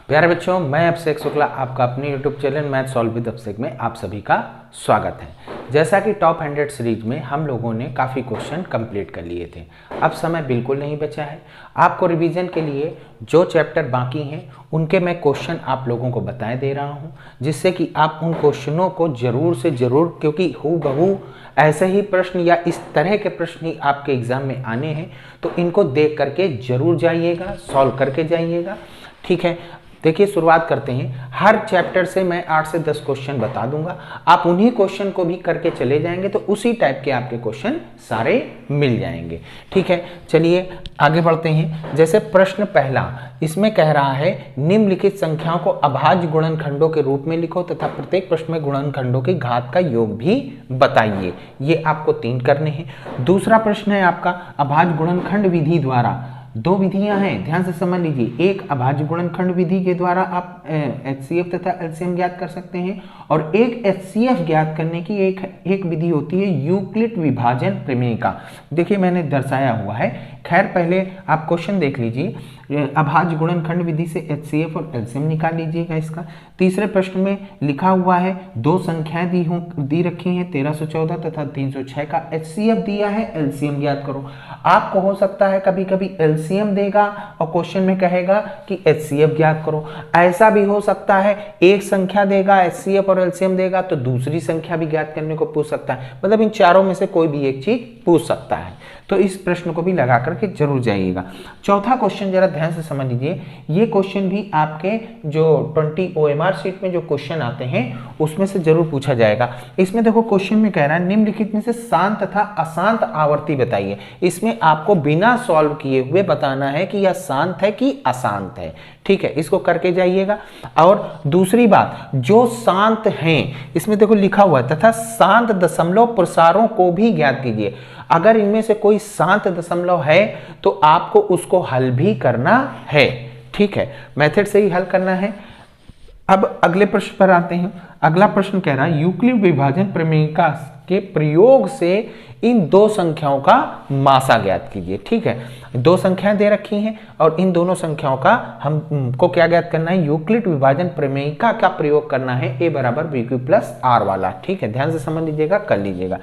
प्यारे बच्चों, मैं अभिषेक शुक्ला आपका अपने YouTube channel math solve with Abhishek में आप सभी का स्वागत है। जैसा कि टॉप 100 सीरीज में हम लोगों ने काफ़ी क्वेश्चन कंप्लीट कर लिए थे। अब समय बिल्कुल नहीं बचा है। आपको रिवीजन के लिए जो चैप्टर बाकी हैं उनके मैं क्वेश्चन आप लोगों को बताए दे रहा हूं, जिससे कि आप उन क्वेश्चनों को ज़रूर से ज़रूर, क्योंकि हूबहू ऐसे ही प्रश्न या इस तरह के प्रश्न ही आपके एग्ज़ाम में आने हैं, तो इनको देख करके ज़रूर जाइएगा, सॉल्व करके जाइएगा। ठीक है, देखिए शुरुआत करते हैं। हर चैप्टर से मैं 8 से 10 क्वेश्चन बता दूंगा, आप उन्हीं क्वेश्चन को भी करके चले जाएंगे तो उसी टाइप के आपके क्वेश्चन सारे मिल जाएंगे। ठीक है, चलिए आगे बढ़ते हैं। जैसे प्रश्न पहला, इसमें कह रहा है निम्नलिखित संख्याओं को अभाज्य गुणनखंडों के रूप में लिखो तथा प्रत्येक प्रश्न में गुणनखंडों की घात का योग भी बताइए। ये आपको 3 करने हैं। दूसरा प्रश्न है आपका, अभाज्य गुणनखंड विधि द्वारा, 2 विधियां हैं, ध्यान से समझ लीजिए। एक अभाज्य गुणनखंड विधि के द्वारा आप HCF तथा LCM ज्ञात कर सकते हैं, और एक HCF ज्ञात करने की एक विधि होती है यूक्लिड विभाजन प्रमेय का। देखिए मैंने दर्शाया हुआ है। खैर पहले आप क्वेश्चन देख लीजिए। अभाज्य गुणनखंड विधि से HCF और LCM निकाल लीजिएगा इसका। तीसरे प्रश्न में लिखा हुआ है 2 संख्याएं दी रखी हैं, 1314 तथा 306 का HCF दिया है, LCM ज्ञात करो। आपको हो सकता है कभी कभी LCM देगा और क्वेश्चन में कहेगा कि HCF ज्ञात करो। ऐसा भी हो सकता है एक संख्या देगा, HCF और LCM देगा, तो दूसरी संख्या भी ज्ञात करने को पूछ सकता है। मतलब इन चारों में से कोई भी एक चीज पूछ सकता है, तो इस प्रश्न को भी लगा करके जरूर जाइएगा। चौथा क्वेश्चन जरा ध्यान से समझ लीजिए। ये क्वेश्चन भी आपके जो 20 OMR शीट में जो क्वेश्चन आते हैं उसमें से जरूर पूछा जाएगा। इसमें देखो क्वेश्चन में कह रहा है निम्नलिखित में से शांत तथा अशांत आवर्ती बताइए। इसमें आपको बिना सॉल्व किए हुए बताना है कि यह शांत है कि अशांत है। ठीक है, इसको करके जाइएगा। और दूसरी बात, जो शांत हैं, इसमें देखो लिखा हुआ है तथा शांत दशमलव प्रसारों को भी ज्ञात कीजिए। अगर इनमें से कोई शांत दशमलव है तो आपको उसको हल भी करना है। ठीक है, मेथड से ही हल करना है। अब अगले प्रश्न पर आते हैं। अगला प्रश्न कह रहा है यूक्लिड विभाजन प्रमेय के प्रयोग से इन 2 संख्याओं का मासा ज्ञात कीजिए। ठीक है, 2 संख्याएं दे रखी हैं और इन दोनों संख्याओं का हमको क्या ज्ञात करना है, यूक्लिड विभाजन प्रमेय का क्या प्रयोग करना है, A बराबर BQ प्लस R वाला। ठीक है, ध्यान से समझ लीजिएगा, कर लीजिएगा।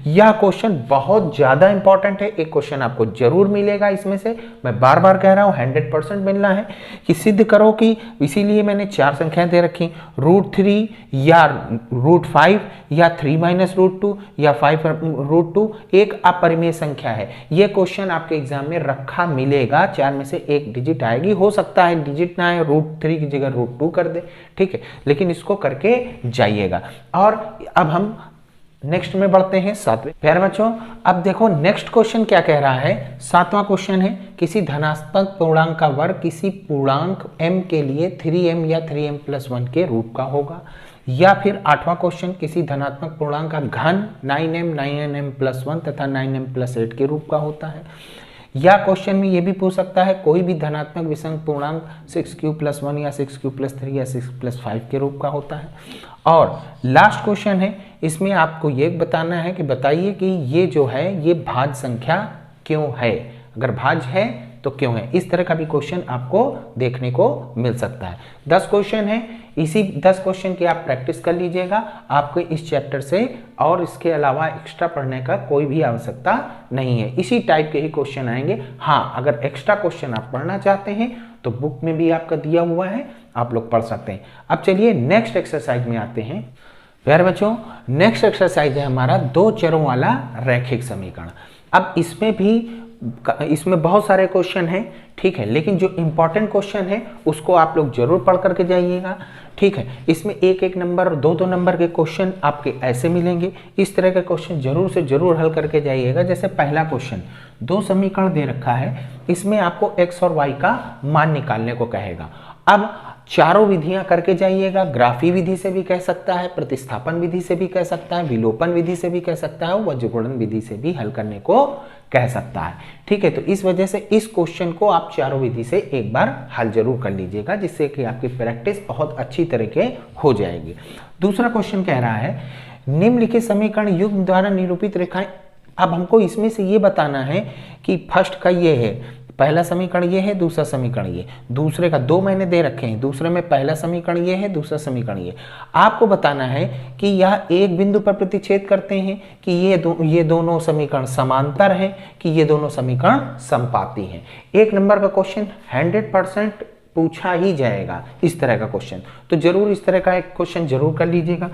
यह क्वेश्चन बहुत ज्यादा इंपॉर्टेंट है, एक क्वेश्चन आपको जरूर मिलेगा इसमें से, मैं बार बार कह रहा हूं 100% मिलना है कि सिद्ध करो कि, इसीलिए मैंने 4 संख्याएं दे रखी, √3 या √5 या 3 - √2 या 5 √2, एक अपरिमेय संख्या है। यह क्वेश्चन आपके एग्जाम में रखा मिलेगा, 4 में से एक डिजिट आएगी, हो सकता है डिजिट ना आए, √3 की जगह √2 कर दे। ठीक है, लेकिन इसको करके जाइएगा। और अब हम नेक्स्ट में बढ़ते हैं 7वें। प्यारे बच्चों, अब देखो नेक्स्ट क्वेश्चन क्या कह रहा है। 7वां क्वेश्चन है, किसी धनात्मक पूर्णांक का वर्ग किसी पूर्णांक m के लिए 3m या 3m+1 के रूप का होगा। या फिर 8वां क्वेश्चन, किसी धनात्मक पूर्णांक का घन 9m 9nm+1 तथा 9m+8 के रूप का होता है। या क्वेश्चन में ये भी पूछ सकता है कोई भी धनात्मक विषम पूर्णांक 6q+1 या 6q+3 या 6q+5 के रूप का होता है। और लास्ट क्वेश्चन है, इसमें आपको ये बताना है कि बताइए कि ये जो है ये भाज्य संख्या क्यों है, अगर भाज्य है तो क्यों है। इस तरह का भी क्वेश्चन आपको देखने को मिल सकता है। 10 क्वेश्चन है, इसी 10 क्वेश्चन की आप प्रैक्टिस कर लीजिएगा। आपको इस चैप्टर से और इसके अलावा एक्स्ट्रा पढ़ने का कोई भी आवश्यकता नहीं है, इसी टाइप के ही क्वेश्चन आएंगे। हाँ, अगर एक्स्ट्रा क्वेश्चन आप पढ़ना चाहते हैं तो बुक में भी आपका दिया हुआ है, आप लोग पढ़ सकते हैं। अब चलिए नेक्स्ट एक्सरसाइज में आते हैं। प्यारे बच्चों, नेक्स्ट एक्सरसाइज है हमारा 2 चरों वाला रैखिक समीकरण। अब इसमें बहुत सारे क्वेश्चन हैं, ठीक है, लेकिन जो इंपॉर्टेंट क्वेश्चन है उसको आप लोग जरूर पढ़ करके जाइएगा। ठीक है, इसमें 1-1 नंबर और 2-2 नंबर के क्वेश्चन आपके ऐसे मिलेंगे। इस तरह के क्वेश्चन जरूर से जरूर हल करके जाइएगा। जैसे पहला क्वेश्चन, 2 समीकरण दे रखा है, इसमें आपको x और y का मान निकालने को कहेगा। अब चारों विधियां करके जाइएगा। ग्राफी विधि से भी कह सकता है, प्रतिस्थापन विधि से भी कह सकता है, विलोपन विधि से भी कह सकता है, वज्रगुणन विधि से भी हल करने को कह सकता है। ठीक है, तो इस वजह से इस क्वेश्चन को आप चारों विधि से एक बार हल जरूर कर लीजिएगा, जिससे कि आपकी प्रैक्टिस बहुत अच्छी तरीके हो जाएगी। दूसरा क्वेश्चन कह रहा है निम्नलिखित समीकरण युग्म द्वारा निरूपित रेखाएं। अब हमको इसमें से ये बताना है कि फर्स्ट का ये है, पहला समीकरण ये है, दूसरा समीकरण ये, दूसरे का 2 मैंने दे रखे हैं, दूसरे में पहला समीकरण ये है, दूसरा समीकरण ये। आपको बताना है कि यह एक बिंदु पर प्रतिच्छेद करते हैं, कि ये दोनों समीकरण समांतर हैं, कि ये दोनों समीकरण समपाती हैं। 1 नंबर का क्वेश्चन 100% पूछा ही जाएगा इस तरह का क्वेश्चन, तो जरूर इस तरह का एक क्वेश्चन जरूर कर लीजिएगा।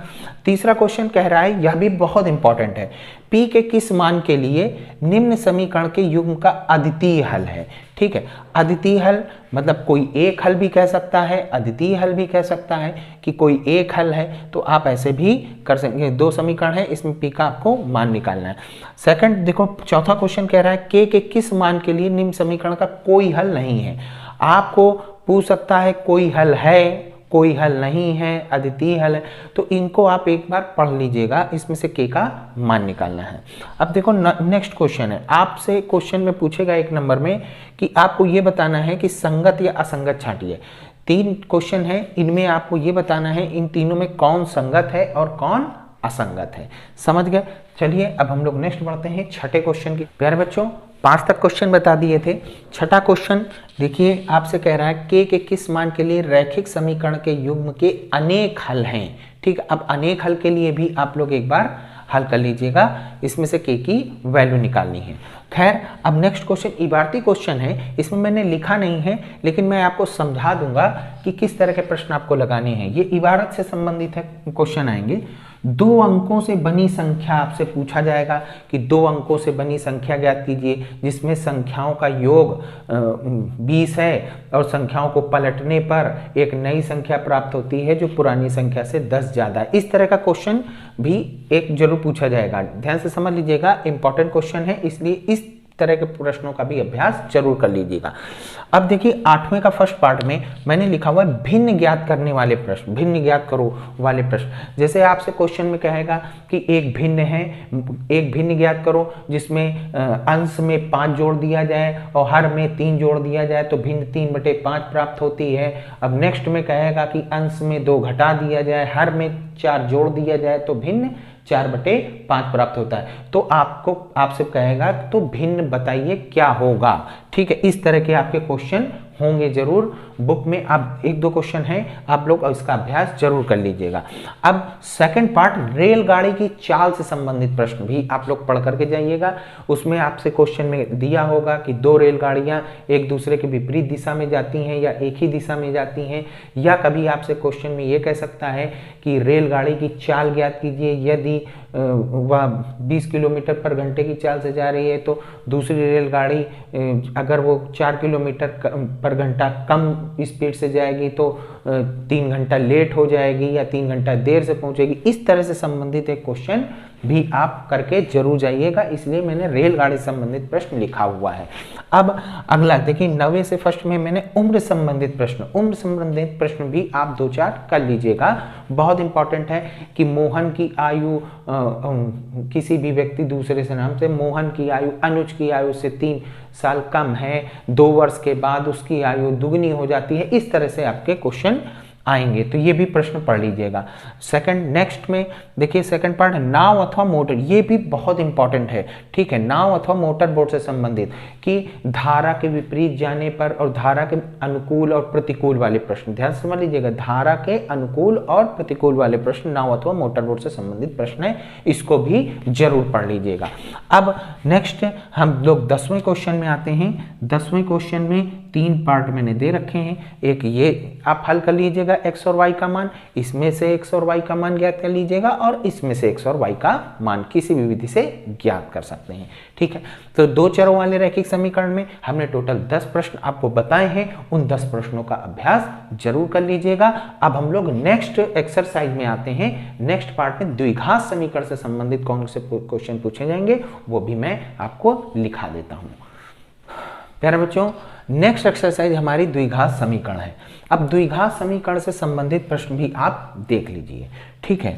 तीसरा क्वेश्चन कह रहा है, यह भी बहुत इंपॉर्टेंट है, P के किस मान के लिए निम्न समीकरण के युग्म का अद्वितीय हल है। ठीक है, अद्वितीय हल मतलब कोई एक हल भी कह सकता है, अद्वितीय हल भी कह सकता है कि कोई एक हल है, तो आप ऐसे भी कर सकते। 2 समीकरण है, इसमें P का आपको मान निकालना है। सेकंड देखो, चौथा क्वेश्चन कह रहा है K के किस मान के लिए निम्न समीकरण का कोई हल नहीं है। आपको पूछ सकता है कोई हल है, कोई हल नहीं है, अद्वितीय हल है, तो इनको आप एक बार पढ़ लीजिएगा, इसमें से K का मान निकालना है। अब देखो नेक्स्ट क्वेश्चन है, आपसे क्वेश्चन में पूछेगा 1 नंबर में कि आपको ये बताना है कि संगत या असंगत छांटिए। 3 क्वेश्चन है, इनमें आपको ये बताना है इन तीनों में कौन संगत है और कौन असंगत है। समझ गए? चलिए अब हम लोग नेक्स्ट बढ़ते हैं छठे क्वेश्चन की। प्यारे बच्चों 5 तक क्वेश्चन बता दिए थे, छठा क्वेश्चन देखिए आपसे कह रहा है K के किस मान के लिए रैखिक समीकरण के युग्म के अनेक हल हैं। ठीक, अब अनेक हल के लिए भी आप लोग एक बार हल कर लीजिएगा, इसमें से K की वैल्यू निकालनी है। खैर अब नेक्स्ट क्वेश्चन इबारती क्वेश्चन है, इसमें मैंने लिखा नहीं है लेकिन मैं आपको समझा दूंगा कि किस तरह के प्रश्न आपको लगाने हैं। ये इबारत से संबंधित है, क्वेश्चन आएंगे। 2 अंकों से बनी संख्या आपसे पूछा जाएगा कि 2 अंकों से बनी संख्या ज्ञात कीजिए जिसमें संख्याओं का योग 20 है और संख्याओं को पलटने पर एक नई संख्या प्राप्त होती है जो पुरानी संख्या से 10 ज्यादा है। इस तरह का क्वेश्चन भी एक जरूर पूछा जाएगा, ध्यान से समझ लीजिएगा, इंपॉर्टेंट क्वेश्चन है, इसलिए इस तरह के प्रश्नों का भी अभ्यास जरूर कर लीजिएगा। अब देखिए 8वें का फर्स्ट पार्ट में मैंने लिखा हुआ है भिन्न ज्ञात करने वाले प्रश्न, भिन्न ज्ञात करो वाले प्रश्न। जैसे आपसे क्वेश्चन में कहेगा कि एक भिन्न है, एक भिन्न ज्ञात करो जिसमें अंश में 5 जोड़ दिया जाए और हर में 3 जोड़ दिया जाए तो भिन्न 3/5 प्राप्त होती है। अब नेक्स्ट में कहेगा कि अंश में 2 घटा दिया जाए, हर में 4 जोड़ दिया जाए तो भिन्न 4/5 प्राप्त होता है। तो आपसे कहेगा तो भिन्न बताइए क्या होगा। ठीक है, इस तरह के आपके क्वेश्चन होंगे जरूर बुक में। अब 1-2 क्वेश्चन है, आप लोग इसका अभ्यास जरूर कर लीजिएगा। अब सेकंड पार्ट रेलगाड़ी की चाल से संबंधित प्रश्न भी आप लोग पढ़ करके जाइएगा। उसमें आपसे क्वेश्चन में दिया होगा कि 2 रेलगाड़ियां एक दूसरे के विपरीत दिशा में जाती हैं या एक ही दिशा में जाती हैं, या कभी आपसे क्वेश्चन में ये कह सकता है कि रेलगाड़ी की चाल ज्ञात कीजिए, यदि वह 20 किलोमीटर पर घंटे की चाल से जा रही है तो दूसरी रेलगाड़ी अगर वो 4 किलोमीटर पर घंटा कम स्पीड से जाएगी तो 3 घंटा लेट हो जाएगी या 3 घंटा देर से पहुंचेगी। इस तरह से संबंधित एक क्वेश्चन भी आप करके जरूर जाइएगा, इसलिए मैंने रेलगाड़ी से संबंधित प्रश्न लिखा हुआ है। अब अगला देखिए 9वें से फर्स्ट में मैंने उम्र संबंधित प्रश्न भी आप 2-4 कर लीजिएगा। बहुत इंपॉर्टेंट है कि मोहन की आयु किसी भी व्यक्ति दूसरे से नाम से, मोहन की आयु अनुज की आयु से 3 साल कम है, 2 वर्ष के बाद उसकी आयु दुगनी हो जाती है। इस तरह से आपके क्वेश्चन आएंगे, तो ये भी प्रश्न पढ़ लीजिएगा। सेकंड नेक्स्ट में देखिए सेकंड पार्ट नाव अथवा मोटर, ये भी बहुत इंपॉर्टेंट है। ठीक है, नाव अथवा मोटर बोट से संबंधित कि धारा के विपरीत जाने पर और धारा के अनुकूल और प्रतिकूल वाले प्रश्न, ध्यान से समझ लीजिएगा, धारा के अनुकूल और प्रतिकूल वाले प्रश्न नाव अथवा मोटर बोट से संबंधित प्रश्न है, इसको भी जरूर पढ़ लीजिएगा। अब नेक्स्ट हम लोग 10वें क्वेश्चन में आते हैं। 10वें क्वेश्चन में 3 पार्ट मैंने दे रखे हैं। एक ये आप हल कर लीजिएगा x और y का मान, इसमें से x और y का मान ज्ञात कर लीजिएगा और इसमें से x और y का मान किसी भी विधि से ज्ञात कर सकते हैं। ठीक है, तो 2 चरों वाले रैखिक समीकरण में हमने टोटल 10 प्रश्न आपको बताए हैं, उन 10 प्रश्नों का अभ्यास जरूर कर लीजिएगा। अब हम लोग नेक्स्ट एक्सरसाइज में आते हैं। नेक्स्ट पार्ट में द्विघात समीकरण से संबंधित कौन से क्वेश्चन पूछे जाएंगे वो भी मैं आपको लिखा देता हूं। प्यारे बच्चों नेक्स्ट एक्सरसाइज हमारी द्विघात समीकरण है। अब द्विघात समीकरण से संबंधित प्रश्न भी आप देख लीजिए। ठीक है,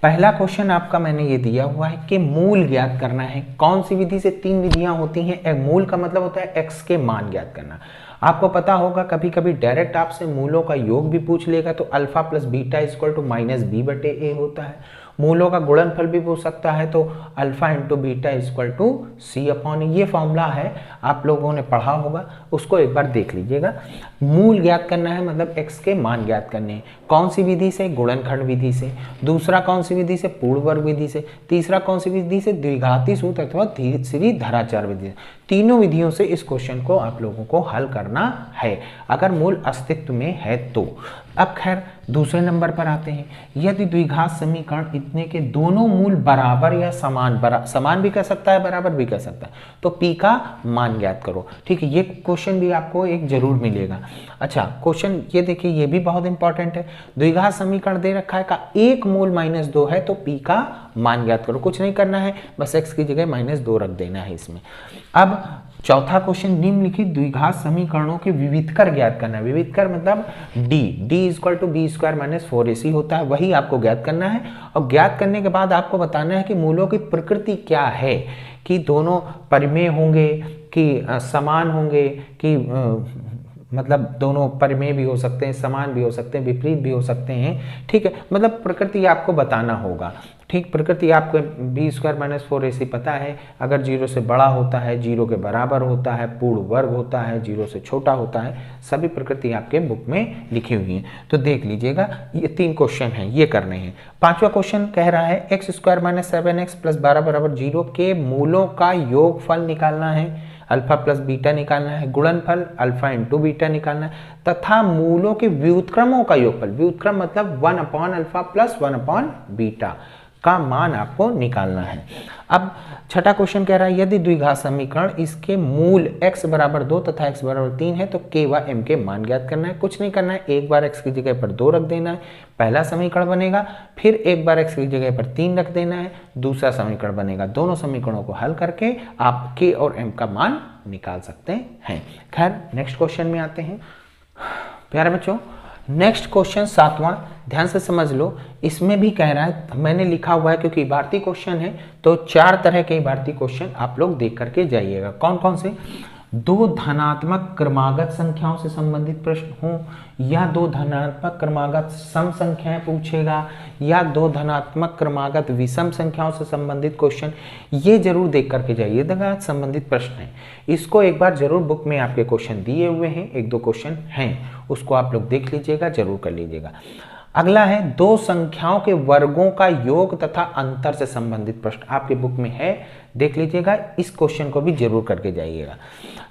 पहला क्वेश्चन आपका मैंने ये दिया हुआ है कि मूल ज्ञात करना है। कौन सी विधि से? 3 विधियां होती हैं। एक मूल का मतलब होता है x के मान ज्ञात करना। आपको पता होगा कभी कभी डायरेक्ट आपसे मूलों का योग भी पूछ लेगा तो alpha plus beta equal to -b/a होता है। मूलों का गुणनफल भी पूछ सकता है, तो alpha into beta equal to C upon, ये फॉर्मूला है, आप लोगों ने पढ़ा होगा, उसको एक बार देख लीजिएगा। मूल ज्ञात करना है मतलब x के मान ज्ञात करने हैं। कौन सी विधि से? गुणनखंड विधि से। दूसरा कौन सी विधि से? पूर्ण वर्ग विधि से। तीसरा कौन सी विधि से? द्विघाती सूत्र अथवा तीसरी धराचार विधि से। तीनों विधियों से इस क्वेश्चन को आप लोगों को हल करना है, अगर मूल अस्तित्व में है तो। अब खैर दूसरे नंबर पर आते हैं। यदि द्विघात समीकरण इतने के दोनों मूल बराबर या समान भी कह सकता है, बराबर भी कह सकता है, तो p का मान ज्ञात करो। ठीक है, ये क्वेश्चन भी आपको एक जरूर मिलेगा। अच्छा, क्वेश्चन ये देखिए, ये भी बहुत इंपॉर्टेंट है। द्विघात समीकरण दे रखा है का एक मूल -2 है, तो p का मान ज्ञात करो। कुछ नहीं करना है, बस x की जगह -2 रख देना है इसमें। अब चौथा क्वेश्चन, निम्नलिखित द्विघात समीकरणों के विविधकर ज्ञात करना है। विविधकर मतलब d equal to b² - 4ac होता है, वही आपको ज्ञात करना है। और ज्ञात करने के बाद आपको बताना है कि मूलों की प्रकृति क्या है, कि दोनों परिमेय होंगे, कि समान होंगे, कि मतलब दोनों परिमेय भी हो सकते हैं, समान भी हो सकते हैं, विपरीत भी हो सकते हैं। ठीक है, मतलब प्रकृति आपको बताना होगा। ठीक, प्रकृति आपको b² - 4ac पता है। अगर 0 से बड़ा होता है, 0 के बराबर होता है, पूर्ण वर्ग होता है, 0 से छोटा होता है, सभी प्रकृति आपके बुक में लिखी हुई है। तो देख लीजिएगा, ये 3 क्वेश्चन हैं, ये करने हैं। 5वां क्वेश्चन कह रहा है x² - 7x + 12 = 0 के मूलों का योगफल निकालना है, अल्फा प्लस बीटा निकालना है, गुणनफल अल्फा इंटू बीटा निकालना है, तथा मूलों के व्युत्क्रमों का योगफल, व्युत्क्रम मतलब 1/अल्फा प्लस 1/बीटा का मान आपको निकालना है। अब छठा क्वेश्चन कह रहा है, यदि द्विघात समीकरण इसके मूल x = 2 तथा x = 3 है, तो k व m के मान ज्ञात करना है। कुछ नहीं करना है, एक बार x की जगह पर 2 रख देना है, पहला समीकरण बनेगा। फिर एक बार x की जगह पर 3 रख देना है, दूसरा समीकरण बनेगा। दोनों समीकरणों को हल करके आप k और m का मान निकाल सकते हैं। खैर नेक्स्ट क्वेश्चन में आते हैं प्यारे बच्चों। नेक्स्ट क्वेश्चन 7वां, ध्यान से समझ लो। इसमें भी कह रहा है, मैंने लिखा हुआ है क्योंकि इबारती क्वेश्चन है, तो 4 तरह के इबारती क्वेश्चन आप लोग देख करके जाइएगा। कौन कौन से? 2 धनात्मक क्रमागत संख्याओं से संबंधित प्रश्न हो, या 2 धनात्मक क्रमागत सम संख्याएं पूछेगा, या 2 धनात्मक क्रमागत विषम संख्याओं से संबंधित क्वेश्चन, ये जरूर देख करके जाइएगा। संबंधित प्रश्न है, इसको एक बार जरूर बुक में आपके क्वेश्चन दिए हुए हैं, 1-2 क्वेश्चन हैं, उसको आप लोग देख लीजिएगा, जरूर कर लीजिएगा। अगला है 2 संख्याओं के वर्गों का योग तथा अंतर से संबंधित प्रश्न, आपके बुक में है, देख लीजिएगा। इस क्वेश्चन को भी जरूर करके जाइएगा।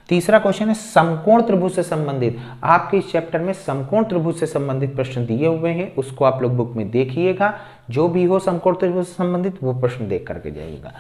तीसरा क्वेश्चन है समकोण त्रिभुज से संबंधित, आपके इस चैप्टर में समकोण त्रिभुज से संबंधित प्रश्न दिए हुए हैं, उसको आप लोग बुक में देखिएगा। जो भी हो समकोण त्रिभुज से संबंधित वो प्रश्न देख करके जाइएगा।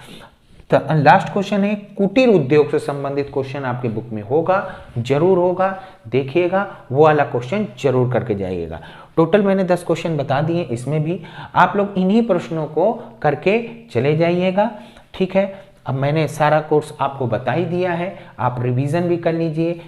तो लास्ट क्वेश्चन है कुटीर उद्योग से संबंधित क्वेश्चन आपके बुक में होगा, जरूर होगा, देखिएगा, वो वाला क्वेश्चन जरूर करके जाइएगा। टोटल मैंने 10 क्वेश्चन बता दिए, इसमें भी आप लोग इन्हीं प्रश्नों को करके चले जाइएगा। ठीक है, अब मैंने सारा कोर्स आपको बता ही दिया है, आप रिवीजन भी कर लीजिए।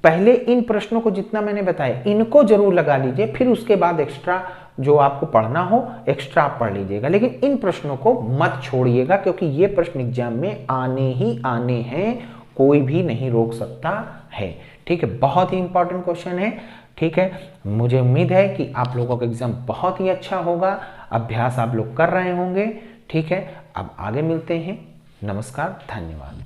पहले इन प्रश्नों को जितना मैंने बताया इनको जरूर लगा लीजिए, फिर उसके बाद एक्स्ट्रा जो आपको पढ़ना हो एक्स्ट्रा आप पढ़ लीजिएगा, लेकिन इन प्रश्नों को मत छोड़िएगा, क्योंकि ये प्रश्न एग्जाम में आने ही आने हैं, कोई भी नहीं रोक सकता है। ठीक है, बहुत ही इंपॉर्टेंट क्वेश्चन है। ठीक है, मुझे उम्मीद है कि आप लोगों का एग्जाम बहुत ही अच्छा होगा, अभ्यास आप लोग कर रहे होंगे। ठीक है, अब आगे मिलते हैं। नमस्कार, धन्यवाद।